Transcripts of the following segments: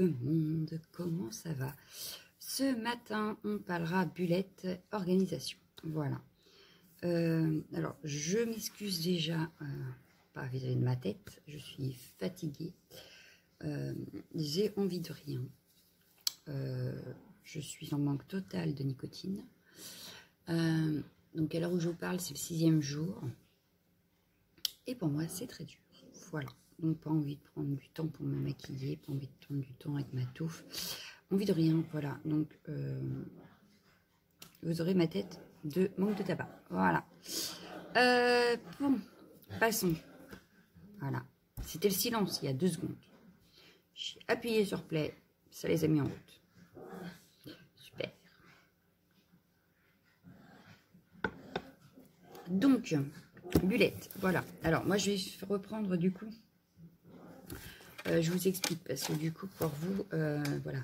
le monde, comment ça va? Ce matin, on parlera bullette organisation. Voilà. Alors, je m'excuse déjà pas vis-à-vis de ma tête. Je suis fatiguée. J'ai envie de rien. Je suis en manque total de nicotine. Donc, à l'heure où je vous parle, c'est le 6e jour. Et pour moi, c'est très dur. Voilà. Donc, pas envie de prendre du temps pour me maquiller, pas envie de prendre du temps avec ma touffe. Envie de rien, voilà. Donc, vous aurez ma tête de manque de tabac. Voilà. Bon, passons. Voilà. C'était le silence il y a 2 secondes. J'ai appuyé sur play, ça les a mis en route. Super. Donc, bullette, voilà. Alors, moi, je vais reprendre du coup. Je vous explique parce que du coup, pour vous, voilà.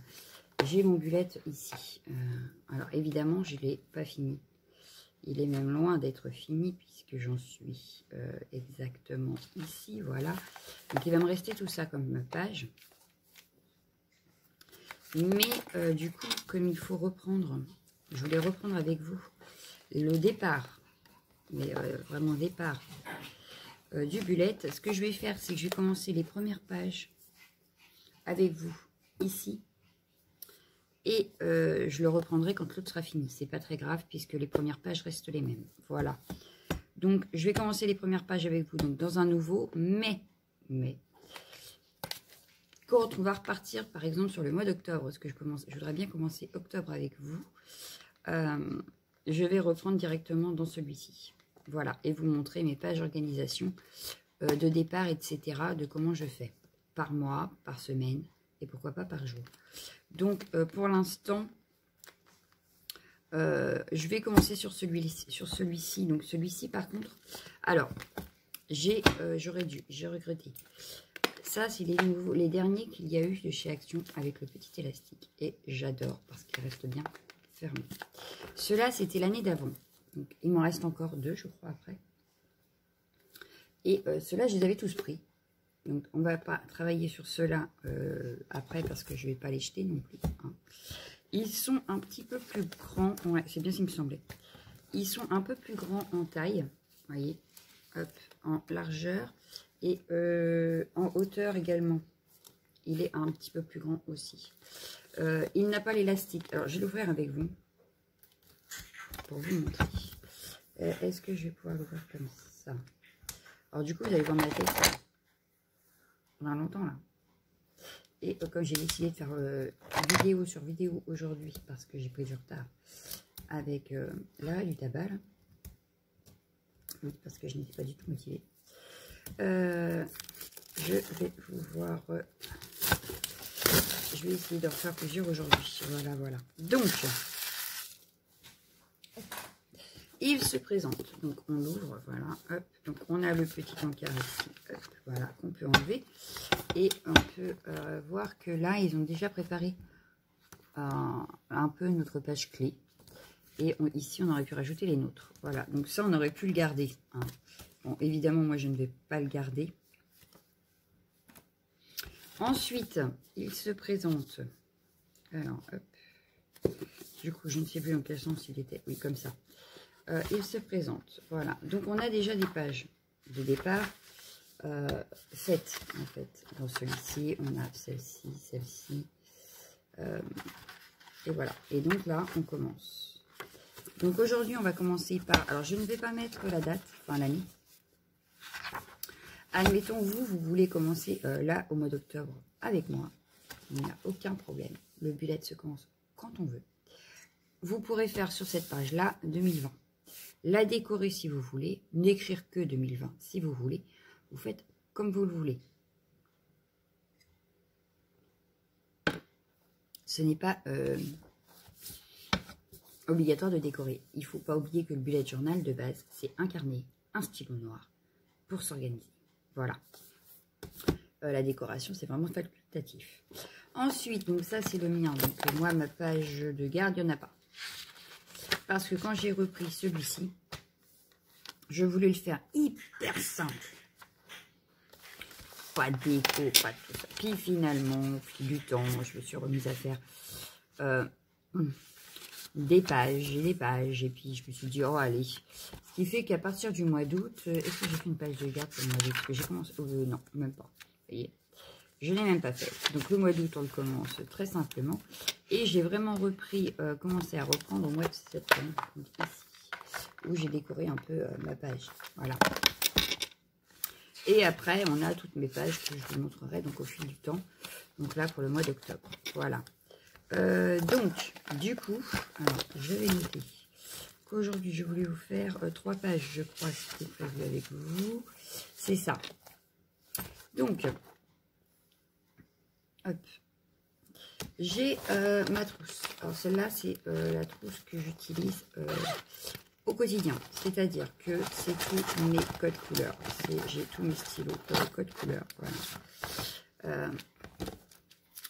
J'ai mon bullette ici. Alors, évidemment, je ne l'ai pas fini. Il est même loin d'être fini puisque j'en suis exactement ici, voilà. Donc, il va me rester tout ça comme page. Mais, du coup, comme il faut reprendre, je voulais reprendre avec vous le départ, mais vraiment départ du bullette. Ce que je vais faire, c'est que je vais commencer les premières pages avec vous ici. Et je le reprendrai quand l'autre sera fini. C'est pas très grave puisque les premières pages restent les mêmes. Voilà. Donc, je vais commencer les premières pages avec vous. Donc, dans un nouveau, mais quand on va repartir, par exemple, sur le mois d'octobre, parce que je voudrais bien commencer octobre avec vous, je vais reprendre directement dans celui-ci. Voilà. Et vous montrer mes pages organisation de départ, etc. de comment je fais. Par mois, par semaine et pourquoi pas par jour. Donc, pour l'instant, je vais commencer sur celui-ci. Donc, celui-ci, par contre, alors, j'ai regretté. Ça, c'est les derniers qu'il y a eu de chez Action avec le petit élastique. Et j'adore parce qu'il reste bien fermé. Ceux-là, c'était l'année d'avant. Donc, il m'en reste encore 2, je crois, après. Et ceux-là, je les avais tous pris. Donc, on ne va pas travailler sur ceux-là après parce que je ne vais pas les jeter non plus. Hein. Ils sont un petit peu plus grands. Ouais, c'est bien ce qui me semblait. Ils sont un peu plus grands en taille. Vous voyez, hop, en largeur et en hauteur également. Il est un petit peu plus grand aussi. Il n'a pas l'élastique. Alors, je vais l'ouvrir avec vous pour vous montrer. Est-ce que je vais pouvoir l'ouvrir comme ça? Alors, du coup, vous allez voir ma tête. On a longtemps là. Et comme j'ai décidé de faire vidéo sur vidéo aujourd'hui parce que j'ai pris du retard avec là du tabac là. Oui, parce que je n'étais pas du tout motivée. Je vais vous voir. Je vais essayer d'en faire plusieurs aujourd'hui. Voilà, voilà. Donc, il se présente. Donc, on l'ouvre. Voilà. Hop. Donc, on a le petit encart ici. Hop, voilà, qu'on peut enlever. Et on peut voir que là, ils ont déjà préparé un peu notre page clé. Et ici, on aurait pu rajouter les nôtres. Voilà, donc ça, on aurait pu le garder. Hein. Bon, évidemment, moi, je ne vais pas le garder. Ensuite, il se présente. Alors, hop. Du coup, je ne sais plus dans quel sens il était. Oui, comme ça. Il se présente. Voilà, donc on a déjà des pages de départ. 7 en fait. Dans celui-ci, on a celle-ci, celle-ci. Et voilà. Et donc là, on commence. Donc aujourd'hui, on va commencer par... Alors, je ne vais pas mettre la date, enfin l'année. Admettons, vous voulez commencer là, au mois d'octobre, avec moi. Il n'y a aucun problème. Le bullet se commence quand on veut. Vous pourrez faire sur cette page-là 2020. La décorer si vous voulez. N'écrire que 2020 si vous voulez. Vous faites comme vous le voulez. Ce n'est pas obligatoire de décorer. Il ne faut pas oublier que le bullet journal de base, c'est un carnet, un stylo noir pour s'organiser. Voilà. La décoration, c'est vraiment facultatif. Ensuite, donc ça, c'est le mien. Donc moi, ma page de garde, il n'y en a pas. Parce que quand j'ai repris celui-ci, je voulais le faire hyper simple. pas de déco, pas de tout ça. Puis finalement, au fil du temps, je me suis remise à faire des pages, et puis je me suis dit, oh allez. Ce qui fait qu'à partir du mois d'août, est-ce que j'ai fait une page de garde pour le mois d'août? Parce que j'ai commencé, non, même pas. Vous voyez, je n'ai même pas fait. Donc le mois d'août, on le commence très simplement. Et j'ai vraiment repris, commencé à reprendre au mois de septembre, donc ici, où j'ai décoré un peu ma page. Voilà. Et après, on a toutes mes pages que je vous montrerai donc au fil du temps. Donc là, pour le mois d'octobre. Voilà. Donc, du coup, alors, je vais noter qu'aujourd'hui, je voulais vous faire 3 pages, je crois, c'était prévu avec vous. C'est ça. Donc, hop. J'ai ma trousse. Alors, celle-là, c'est la trousse que j'utilise au quotidien. C'est-à-dire que c'est tous mes codes couleurs. J'ai tous mes stylos code couleurs. Voilà.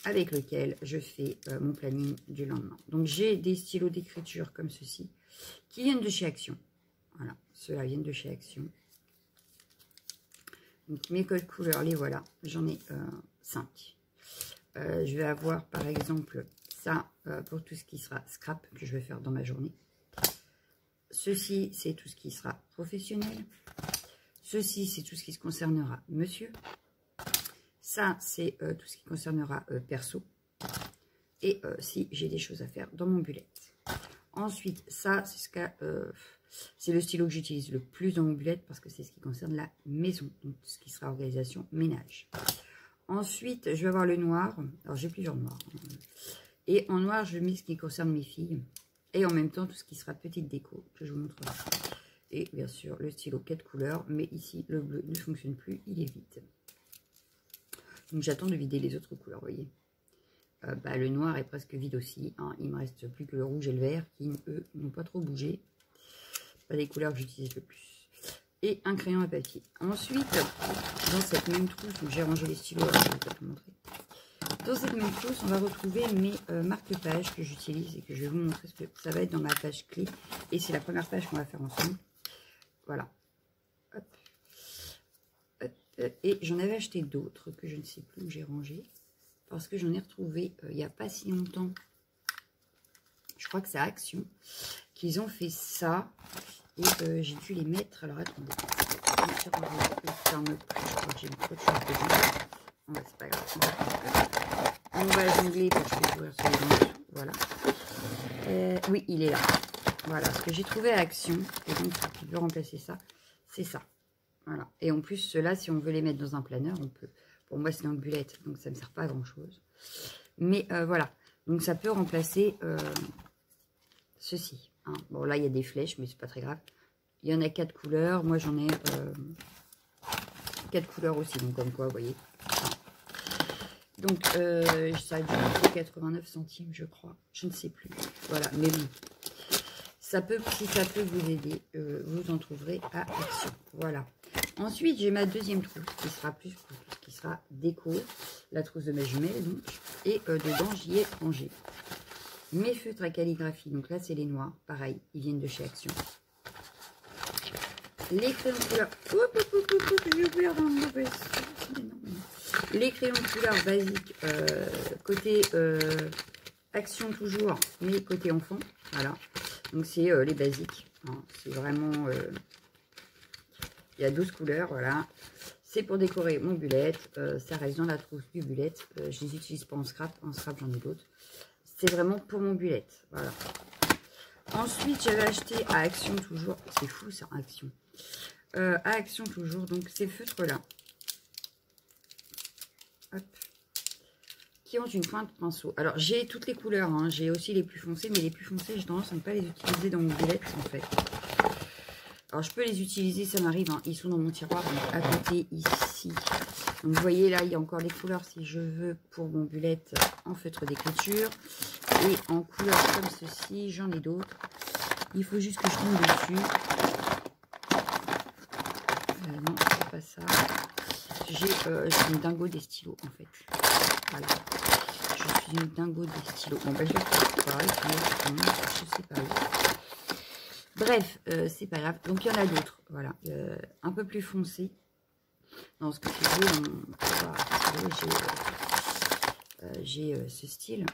Avec lequel je fais mon planning du lendemain. Donc, j'ai des stylos d'écriture comme ceci, qui viennent de chez Action. Voilà, ceux-là viennent de chez Action. Donc, mes codes couleurs, les voilà. J'en ai 5. Je vais avoir, par exemple, ça pour tout ce qui sera scrap, que je vais faire dans ma journée. Ceci, c'est tout ce qui sera professionnel. Ceci, c'est tout ce qui se concernera monsieur. Ça, c'est tout ce qui concernera perso. Et si j'ai des choses à faire dans mon bullet. Ensuite, ça, c'est le stylo que j'utilise le plus dans mon bullet parce que c'est ce qui concerne la maison. Donc, ce qui sera organisation ménage. Ensuite, je vais avoir le noir. Alors, j'ai plusieurs noirs. Et en noir, je mets ce qui concerne mes filles. Et en même temps, tout ce qui sera petite déco que je vous montrerai. Et bien sûr, le stylo 4 couleurs. Mais ici, le bleu ne fonctionne plus. Il est vide. Donc j'attends de vider les autres couleurs, vous voyez. Le noir est presque vide aussi. Hein. Il me reste plus que le rouge et le vert qui, eux, n'ont pas trop bougé. Pas des couleurs que j'utilise le plus. Et un crayon à papier. Ensuite, dans cette même trousse où j'ai rangé les stylos, alors je vais pas vous montrer. Dans cette même trousse, on va retrouver mes marque-pages que j'utilise et que je vais vous montrer ce que ça va être dans ma page clé. Et c'est la première page qu'on va faire ensemble. Voilà. Hop. Et j'en avais acheté d'autres que je ne sais plus où j'ai rangé. Parce que j'en ai retrouvé il n'y a pas si longtemps. Je crois que c'est Action. Qu'ils ont fait ça. Et j'ai dû les mettre. Alors attendez. Je crois que j'ai trop de choses dedans. Ouais, c'est pas grave. On va jongler pour que je puisse ouvrir celui-là. Voilà. Oui, il est là. Voilà. Ce que j'ai trouvé à Action. Et donc, ce qui peut remplacer ça, c'est ça. Voilà. Et en plus, ceux-là, si on veut les mettre dans un planeur, on peut. Pour moi, c'est dans le bullet, donc ça ne me sert pas à grand-chose. Mais voilà. Donc, ça peut remplacer ceci. Hein. Bon, là, il y a des flèches, mais c'est pas très grave. Il y en a 4 couleurs. Moi, j'en ai 4 couleurs aussi. Donc, comme quoi, vous voyez. Donc, ça a dû coûter 89 centimes, je crois. Je ne sais plus. Voilà. Mais oui. Ça peut, si ça peut vous aider, vous en trouverez à Action. Voilà. Ensuite, j'ai ma deuxième trousse qui sera plus pour tout ce qui sera déco. La trousse de mes jumelles, donc. Et dedans, j'y ai rangé mes feutres à calligraphie. Donc là, c'est les noirs. Pareil, ils viennent de chez Action. Les crayons de couleur. J'ai ouvert dans le mauvais. Les crayons de couleur basiques. Côté Action toujours, mais côté enfant. Voilà. Donc, c'est les basiques. Hein. C'est vraiment... il y a 12 couleurs, voilà. C'est pour décorer mon bullet. Ça reste dans la trousse du bullet. Je les utilise pas en scrap. En scrap, j'en ai d'autres. C'est vraiment pour mon bullet. Voilà. Ensuite, j'avais acheté à Action toujours. C'est fou, ça, Action. À Action toujours. Donc, ces feutres-là. Hop. Qui ont une pointe pinceau. Alors, j'ai toutes les couleurs. Hein. J'ai aussi les plus foncés. Mais les plus foncés, j'ai tendance à ne pas les utiliser dans mon bullet, en fait. Alors, je peux les utiliser, ça m'arrive. Hein. Ils sont dans mon tiroir, donc à côté, ici. Donc, vous voyez, là, il y a encore les couleurs, si je veux, pour mon bullet en feutre d'écriture. Et en couleur comme ceci, j'en ai d'autres. Il faut juste que je tombe dessus. Non, c'est pas ça. J'ai une dingo des stylos, en fait. Voilà. Je suis une dingo des stylos. Bon, ben, je vais faire pareil. Je sais pas où. Bref, c'est pas grave. Donc, il y en a d'autres. Voilà. Un peu plus foncé. dans ce que tu veux, j'ai ce style.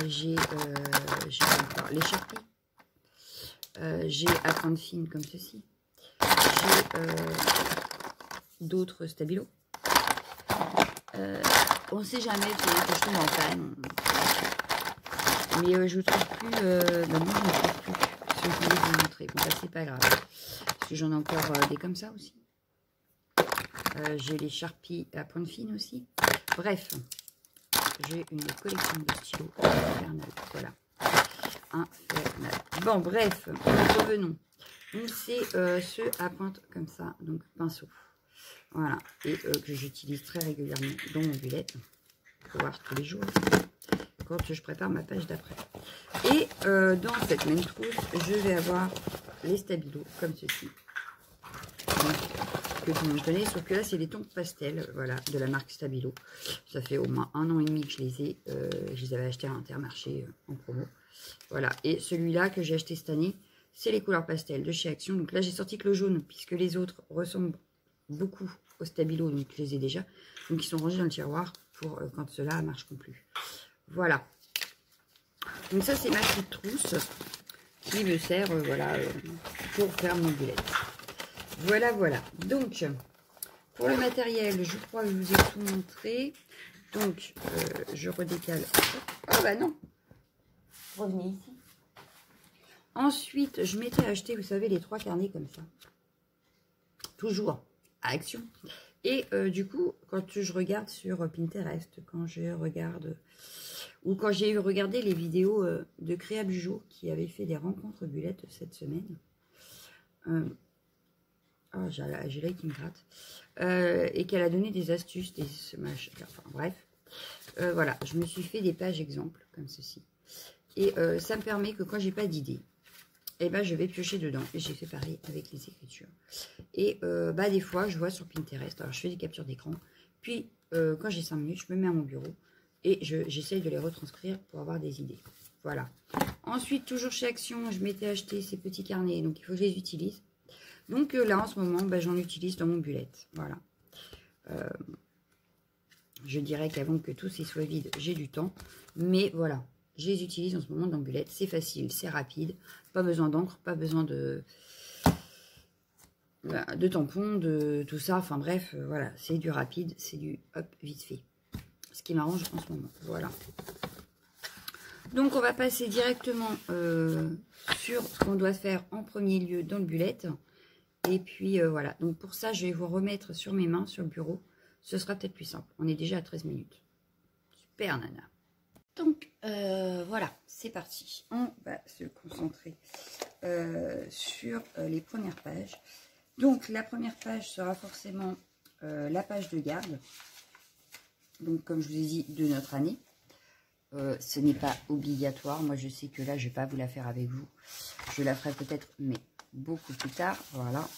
J'ai encore les Sharpies. J'ai à pointe fine comme ceci. J'ai d'autres stabilos. On ne sait jamais que je tombe en panne. Mais je ne trouve plus. Bah non, je ne trouve plus. Si je voulais vous montrer. Bon, bah, c'est pas grave. Parce que j'en ai encore des comme ça aussi. J'ai les Sharpies à pointe fine aussi. Bref, j'ai une collection de stylos infernale. Voilà. Infernal. Bon, bref, revenons. Donc, c'est ceux à pointe comme ça. Donc, pinceau. Voilà. Et que j'utilise très régulièrement dans mon bullet. Pour voir tous les jours. Quand je prépare ma page d'après. Et dans cette même trousse, je vais avoir les stabilos comme ceci. Donc, que tout le monde connaît, sauf que là, c'est les tons pastel, voilà, de la marque Stabilo. Ça fait au moins 1 an et demi que je les ai. Je les avais achetés à Intermarché en promo. Voilà. Et celui-là que j'ai acheté cette année, c'est les couleurs pastel de chez Action. Donc là, j'ai sorti que le jaune, puisque les autres ressemblent beaucoup au Stabilo, donc je les ai déjà. Donc, ils sont rangés dans le tiroir pour quand cela ne marcheront plus. Voilà. Donc ça, c'est ma petite trousse qui me sert voilà, pour faire mon bullet. Voilà, voilà. Donc, pour le matériel, je crois que je vous ai tout montré. Donc, je redécale. Oh, bah non. Revenez ici. Ensuite, je m'étais acheté, vous savez, les 3 carnets comme ça. Toujours à Action. Et du coup, quand je regarde sur Pinterest, quand je regarde... Ou quand j'ai regardé les vidéos de Créa du jour qui avait fait des rencontres bullettes cette semaine. Oh, j'ai l'œil qui me gratte. Et qu'elle a donné des astuces, des semages, enfin bref. Voilà, je me suis fait des pages exemples comme ceci. Et ça me permet que quand j'ai pas d'idée, eh ben, je vais piocher dedans. Et j'ai fait pareil avec les écritures. Et bah, des fois, je vois sur Pinterest, alors je fais des captures d'écran. Puis, quand j'ai 5 minutes, je me mets à mon bureau. Et j'essaye de les retranscrire pour avoir des idées. Voilà. Ensuite, toujours chez Action, je m'étais acheté ces petits carnets. Donc, il faut que je les utilise. Donc, là, en ce moment, bah, j'en utilise dans mon bullet. Voilà. Je dirais qu'avant que tout ces soit vide, j'ai du temps. Mais voilà. Je les utilise en ce moment dans le bullet. C'est facile, c'est rapide. Pas besoin d'encre, pas besoin de tampons, de tout ça. Enfin, bref, voilà. C'est du rapide, c'est du hop, vite fait. Ce qui m'arrange en ce moment. Voilà. Donc, on va passer directement sur ce qu'on doit faire en premier lieu dans le bullet. Et puis, voilà. Donc, pour ça, je vais vous remettre sur mes mains, sur le bureau. Ce sera peut-être plus simple. On est déjà à 13 minutes. Super, nana. Donc, voilà. C'est parti. On va se concentrer sur les premières pages. Donc, la première page sera forcément la page de garde. Donc, comme je vous ai dit, de notre année. Ce n'est pas obligatoire. Moi, je sais que là, je ne vais pas vous la faire avec vous. Je la ferai peut-être, mais beaucoup plus tard. Voilà.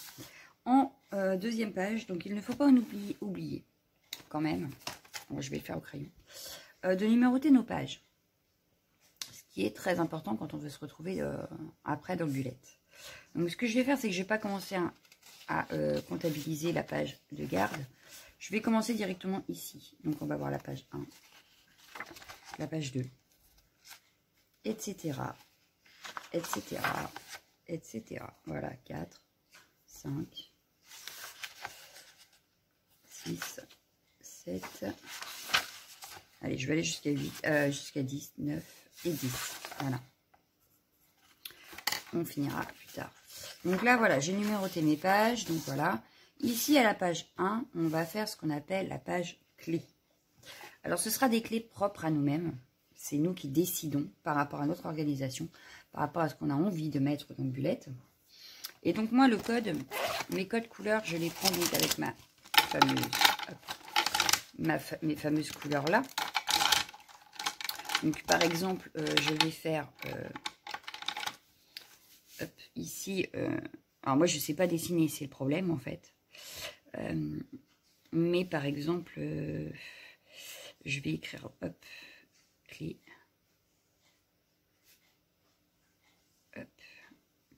En deuxième page, donc il ne faut pas en oublier quand même. Bon, je vais le faire au crayon. De numéroter nos pages. Ce qui est très important quand on veut se retrouver après dans le bullet. Donc, ce que je vais faire, c'est que je ne vais pas commencer à comptabiliser la page de garde. Je vais commencer directement ici. Donc, on va voir la page 1, la page 2, etc., etc., etc. Voilà, 4, 5, 6, 7. Allez, je vais aller jusqu'à 8, jusqu'à 10, 9 et 10. Voilà. On finira plus tard. Donc là, voilà, j'ai numéroté mes pages. Donc voilà. Ici, à la page 1, on va faire ce qu'on appelle la page clé. Alors, ce sera des clés propres à nous-mêmes. C'est nous qui décidons par rapport à notre organisation, par rapport à ce qu'on a envie de mettre dans le bullet. Et donc, moi, le code, mes codes couleurs, je les prends donc avec ma fameuse, mes fameuses couleurs là. Donc, par exemple, je vais faire hop, ici. Alors, moi, je ne sais pas dessiner, c'est le problème en fait. Mais par exemple, je vais écrire hop, clé. Hop,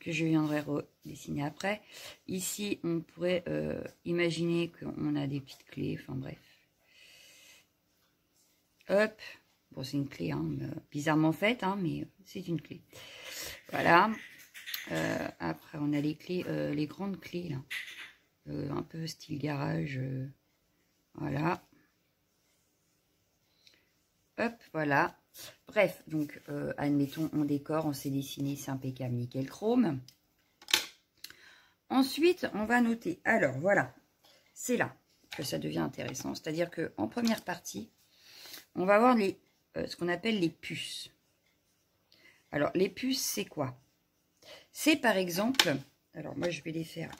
que je viendrai redessiner après. Ici, on pourrait imaginer qu'on a des petites clés, enfin bref. Hop, bon c'est une clé, hein, bizarrement faite, hein, mais c'est une clé. Voilà. Après, on a les clés, les grandes clés, là. Un peu style garage. Voilà. Hop, voilà. Bref, donc, admettons, on décore, on s'est dessiné, c'est impeccable, nickel chrome. Ensuite, on va noter. Alors, voilà. C'est là que ça devient intéressant. C'est-à-dire qu'en première partie, on va avoir les, ce qu'on appelle les puces. Alors, les puces, c'est quoi? C'est par exemple, alors moi je vais les faire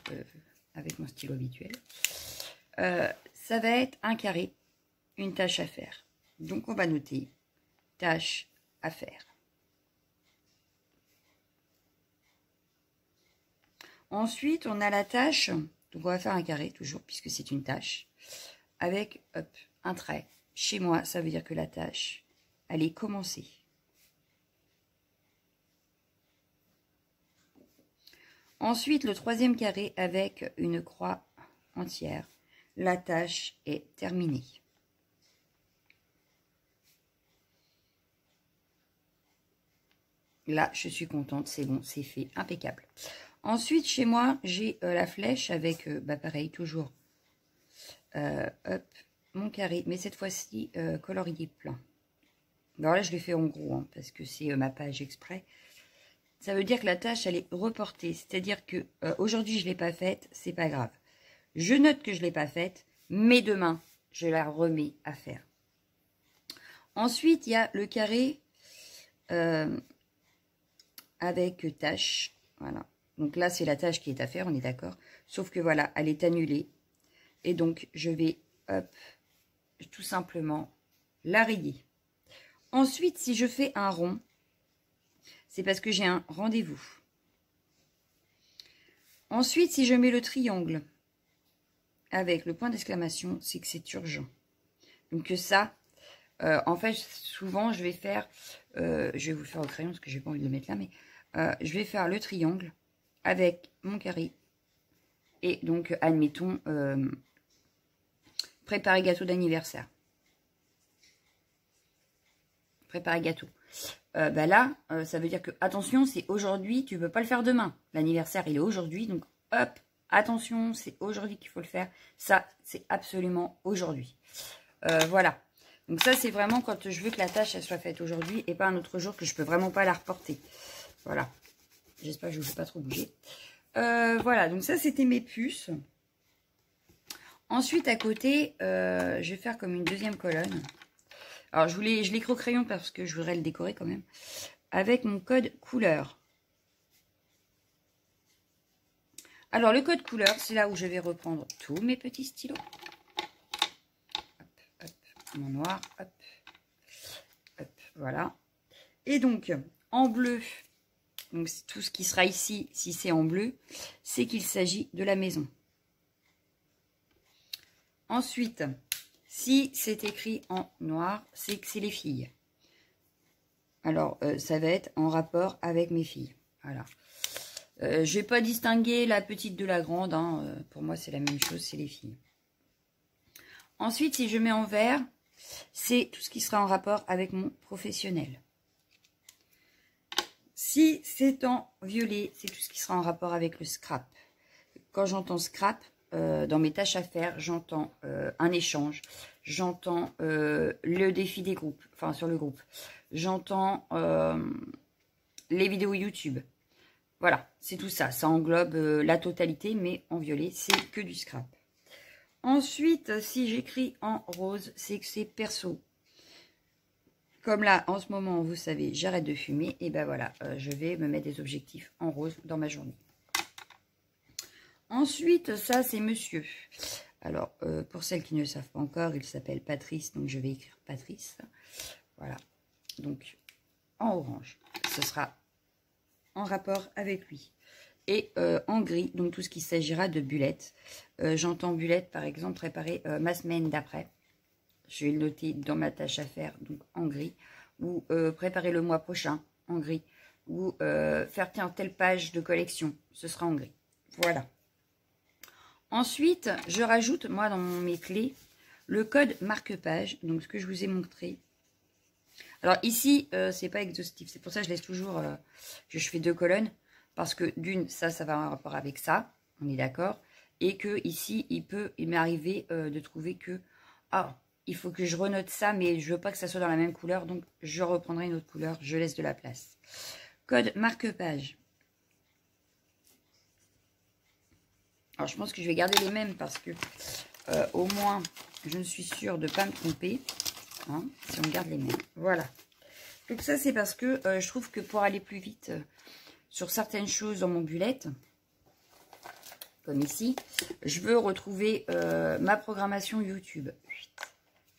avec mon stylo habituel. Ça va être un carré, une tâche à faire. Donc on va noter tâche à faire. Ensuite, on a la tâche, donc on va faire un carré toujours puisque c'est une tâche, avec hop, un trait. Chez moi, ça veut dire que la tâche, elle est commencée. Ensuite, le troisième carré avec une croix entière. La tâche est terminée. Là, je suis contente, c'est bon, c'est fait, impeccable. Ensuite, chez moi, j'ai la flèche avec, pareil, toujours, hop, mon carré, mais cette fois-ci, colorié plein. Alors là, je l'ai fait en gros, hein, parce que c'est ma page exprès. Ça veut dire que la tâche, elle est reportée. C'est-à-dire que aujourd'hui, je ne l'ai pas faite, c'est pas grave. Je note que je ne l'ai pas faite, mais demain, je la remets à faire. Ensuite, il y a le carré avec tâche. Voilà. Donc là, c'est la tâche qui est à faire, on est d'accord. Sauf que voilà, elle est annulée. Et donc, je vais, hop, tout simplement la rayer. Ensuite, si je fais un rond, c'est parce que j'ai un rendez-vous. Ensuite, si je mets le triangle avec le point d'exclamation, c'est que c'est urgent. Donc ça, en fait, souvent, je vais faire, je vais vous le faire au crayon parce que j'ai pas envie de le mettre là, mais je vais faire le triangle avec mon carré. Et donc, admettons, préparer gâteau d'anniversaire. Préparer gâteau. Là, ça veut dire que, attention, c'est aujourd'hui, tu ne peux pas le faire demain. L'anniversaire, il est aujourd'hui, donc hop, attention, c'est aujourd'hui qu'il faut le faire. Ça, c'est absolument aujourd'hui. Voilà. Donc ça, c'est vraiment quand je veux que la tâche, elle soit faite aujourd'hui et pas un autre jour que je peux vraiment pas la reporter. Voilà. J'espère que je ne vous fais pas trop bouger. Voilà, donc ça, c'était mes puces. Ensuite, à côté, je vais faire comme une deuxième colonne. Alors, je l'écris au crayon parce que je voudrais le décorer quand même. Avec mon code couleur. Alors, le code couleur, c'est là où je vais reprendre tous mes petits stylos. Hop, hop, mon noir, hop, hop, voilà. Et donc, en bleu, donc tout ce qui sera ici, si c'est en bleu, c'est qu'il s'agit de la maison. Ensuite, si c'est écrit en noir, c'est que c'est les filles. Alors, ça va être en rapport avec mes filles. Voilà. Je ne vais pas distinguer la petite de la grande. Hein. Pour moi, c'est la même chose, c'est les filles. Ensuite, si je mets en vert, c'est tout ce qui sera en rapport avec mon professionnel. Si c'est en violet, c'est tout ce qui sera en rapport avec le scrap. Quand j'entends scrap, dans mes tâches à faire, j'entends un échange, j'entends le défi des groupes, enfin sur le groupe, j'entends les vidéos YouTube. Voilà, c'est tout ça. Ça englobe la totalité, mais en violet, c'est que du scrap. Ensuite, si j'écris en rose, c'est que c'est perso. Comme là, en ce moment, vous savez, j'arrête de fumer. Et ben voilà, je vais me mettre des objectifs en rose dans ma journée. Ensuite, ça, c'est monsieur. Alors, pour celles qui ne le savent pas encore, il s'appelle Patrice. Donc, je vais écrire Patrice. Voilà. Donc, en orange. Ce sera en rapport avec lui. Et en gris, donc tout ce qui s'agira de bullettes. J'entends bullettes, par exemple, préparer ma semaine d'après. Je vais le noter dans ma tâche à faire, donc en gris. Ou préparer le mois prochain, en gris. ou faire tiens, telle page de collection. Ce sera en gris. Voilà. Ensuite, je rajoute, moi, dans mes clés, le code marque-page. Donc, ce que je vous ai montré. Alors, ici, c'est pas exhaustif. C'est pour ça que je laisse toujours que je fais 2 colonnes. Parce que d'une, ça va avoir un rapport avec ça. On est d'accord. Et que ici, il m'est arrivé de trouver que... Ah, il faut que je renote ça, mais je veux pas que ça soit dans la même couleur. Donc, je reprendrai une autre couleur. Je laisse de la place. Code marque-page. Alors, je pense que je vais garder les mêmes parce que au moins, je ne suis sûre de ne pas me tromper. Hein, si on garde les mêmes. Voilà. Donc, ça, c'est parce que je trouve que pour aller plus vite sur certaines choses dans mon bullet, comme ici, je veux retrouver ma programmation YouTube.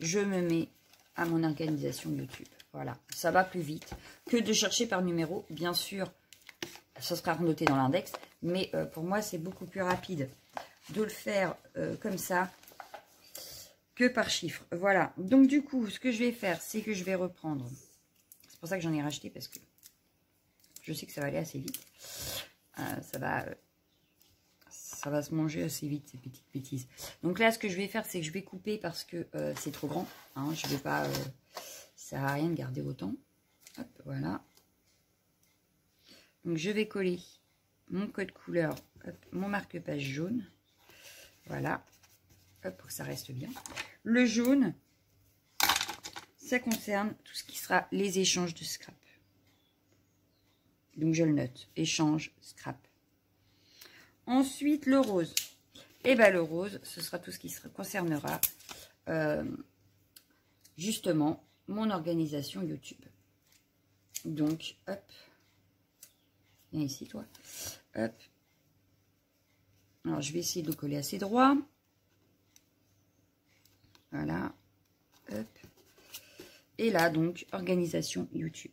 Je me mets à mon organisation YouTube. Voilà. Ça va plus vite que de chercher par numéro. Bien sûr, ça sera renoté dans l'index. Mais pour moi, c'est beaucoup plus rapide de le faire comme ça que par chiffre. Voilà. Donc, du coup, ce que je vais faire, c'est que je vais reprendre. C'est pour ça que j'en ai racheté parce que je sais que ça va aller assez vite. Ça va se manger assez vite, ces petites bêtises. Donc là, ce que je vais faire, c'est que je vais couper parce que c'est trop grand. Hein, je vais pas... ça sert à rien de garder autant. Hop, voilà. Donc, je vais coller mon code couleur, hop, mon marque-page jaune. Voilà. Hop, pour que ça reste bien. Le jaune, ça concerne tout ce qui sera les échanges de scrap. Donc, je le note. Échange, scrap. Ensuite, le rose. Et bien, le rose, ce sera tout ce qui concernera justement mon organisation YouTube. Donc, hop. Viens ici, toi. Hop. Alors, je vais essayer de le coller assez droit. Voilà. Hop. Et là, donc, organisation YouTube.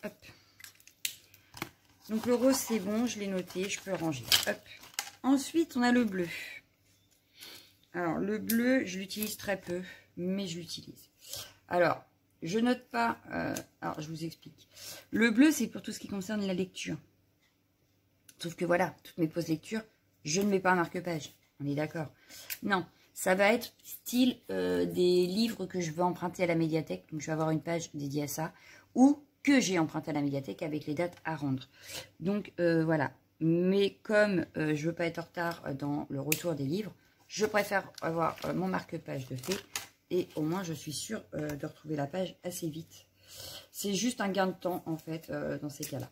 Hop. Donc, le rose, c'est bon. Je l'ai noté. Je peux le ranger. Hop. Ensuite, on a le bleu. Alors, le bleu, je l'utilise très peu, mais je l'utilise. Alors, je note pas... alors, je vous explique. Le bleu, c'est pour tout ce qui concerne la lecture. Sauf que voilà, toutes mes pauses lecture, je ne mets pas un marque-page. On est d'accord? Non, ça va être style des livres que je veux emprunter à la médiathèque. Donc, je vais avoir une page dédiée à ça. Ou que j'ai emprunté à la médiathèque avec les dates à rendre. Donc, voilà. Mais comme je ne veux pas être en retard dans le retour des livres, je préfère avoir mon marque-page de fait. Et au moins, je suis sûre de retrouver la page assez vite. C'est juste un gain de temps, en fait, dans ces cas-là.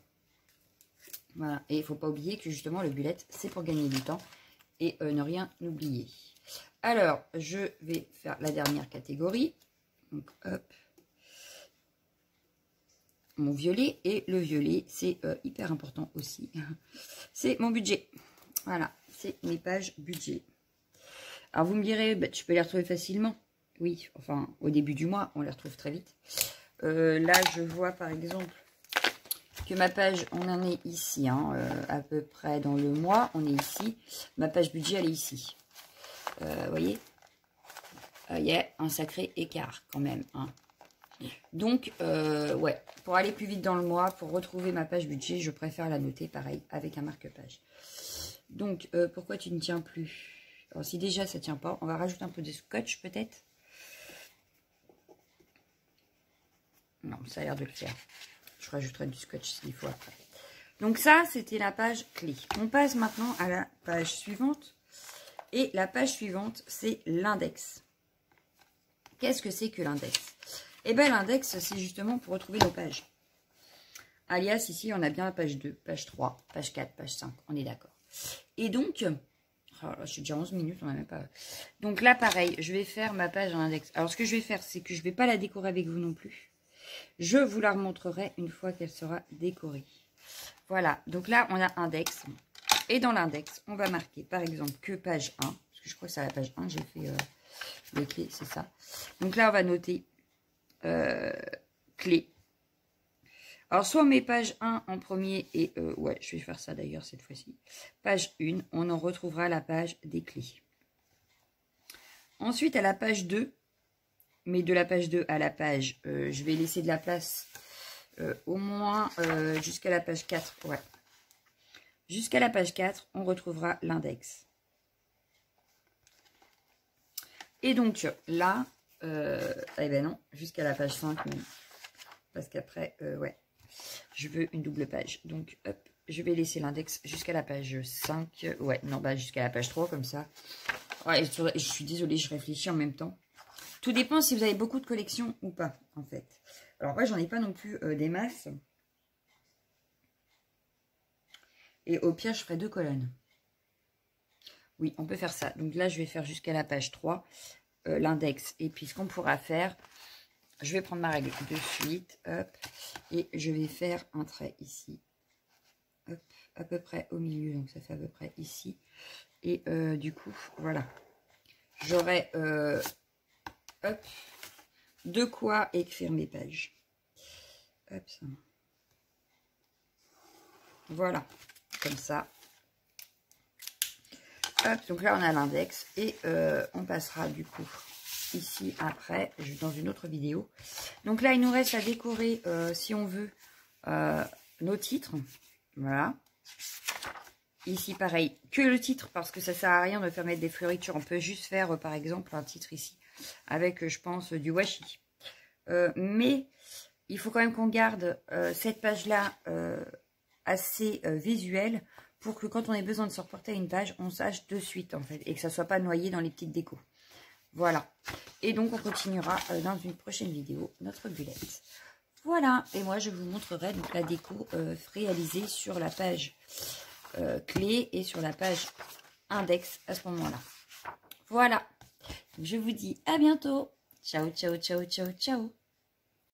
Voilà. Et il ne faut pas oublier que, justement, le bullet, c'est pour gagner du temps et ne rien oublier. Alors, je vais faire la dernière catégorie. Donc, hop. Mon violet. Et le violet, c'est hyper important aussi. C'est mon budget. Voilà. C'est mes pages budget. Alors, vous me direz, bah, tu peux les retrouver facilement. Oui, enfin, au début du mois, on les retrouve très vite. Là, je vois, par exemple, que ma page, on en est ici, hein, à peu près dans le mois. On est ici. Ma page budget, elle est ici. Vous voyez, il y a un sacré écart quand même. Hein. Donc, ouais, pour aller plus vite dans le mois, pour retrouver ma page budget, je préfère la noter, pareil, avec un marque-page. Donc, pourquoi tu ne tiens plus? Alors, si déjà ça ne tient pas, on va rajouter un peu de scotch, peut-être. Non, ça a l'air de le faire. Je rajouterai du scotch s'il faut après. Donc ça, c'était la page clé. On passe maintenant à la page suivante. Et la page suivante, c'est l'index. Qu'est-ce que c'est que l'index? Eh bien, l'index, c'est justement pour retrouver nos pages. Alias, ici, on a bien la page 2, page 3, page 4, page 5. On est d'accord. Et donc, oh, je suis déjà 11 minutes, on n'a même pas... Donc là, pareil, je vais faire ma page en index. Alors, ce que je vais faire, c'est que je ne vais pas la décorer avec vous non plus. Je vous la remontrerai une fois qu'elle sera décorée. Voilà, donc là, on a index. Et dans l'index, on va marquer, par exemple, que page 1. Parce que je crois que c'est à la page 1, j'ai fait les clés, c'est ça. Donc là, on va noter clés. Alors, soit on met page 1 en premier et... ouais, je vais faire ça d'ailleurs cette fois-ci. Page 1, on en retrouvera la page des clés. Ensuite, à la page 2, mais de la page 2 à la page, je vais laisser de la place au moins jusqu'à la page 4. Ouais. Jusqu'à la page 4, on retrouvera l'index. Et donc là, eh ben non, jusqu'à la page 5 même. Parce qu'après, ouais, je veux une double page. Donc, hop, je vais laisser l'index jusqu'à la page 5. Ouais, non, bah jusqu'à la page 3, comme ça. Ouais, je suis désolée, je réfléchis en même temps. Tout dépend si vous avez beaucoup de collections ou pas, en fait. Alors, moi, j'en ai pas non plus des masses. Et au pire, je ferai 2 colonnes. Oui, on peut faire ça. Donc là, je vais faire jusqu'à la page 3, l'index. Et puis, ce qu'on pourra faire, je vais prendre ma règle de suite, hop, et je vais faire un trait ici, hop, à peu près au milieu, donc ça fait à peu près ici. Et du coup, voilà, j'aurai, hop, de quoi écrire mes pages. Hop, ça. Voilà, comme ça. Hop, donc là, on a l'index, et on passera du coup ici après, dans une autre vidéo. Donc là, il nous reste à décorer, si on veut, nos titres. Voilà. Ici, pareil, que le titre, parce que ça sert à rien de faire mettre des fleuritures. On peut juste faire, par exemple, un titre ici, avec, je pense, du washi. Mais, il faut quand même qu'on garde cette page-là assez visuelle, pour que quand on ait besoin de se reporter à une page, on sache de suite, en fait, et que ça ne soit pas noyé dans les petites décos. Voilà. Et donc, on continuera dans une prochaine vidéo notre bulette. Voilà. Et moi, je vous montrerai donc la déco réalisée sur la page clé et sur la page index à ce moment-là. Voilà. Donc, je vous dis à bientôt. Ciao, ciao, ciao, ciao, ciao.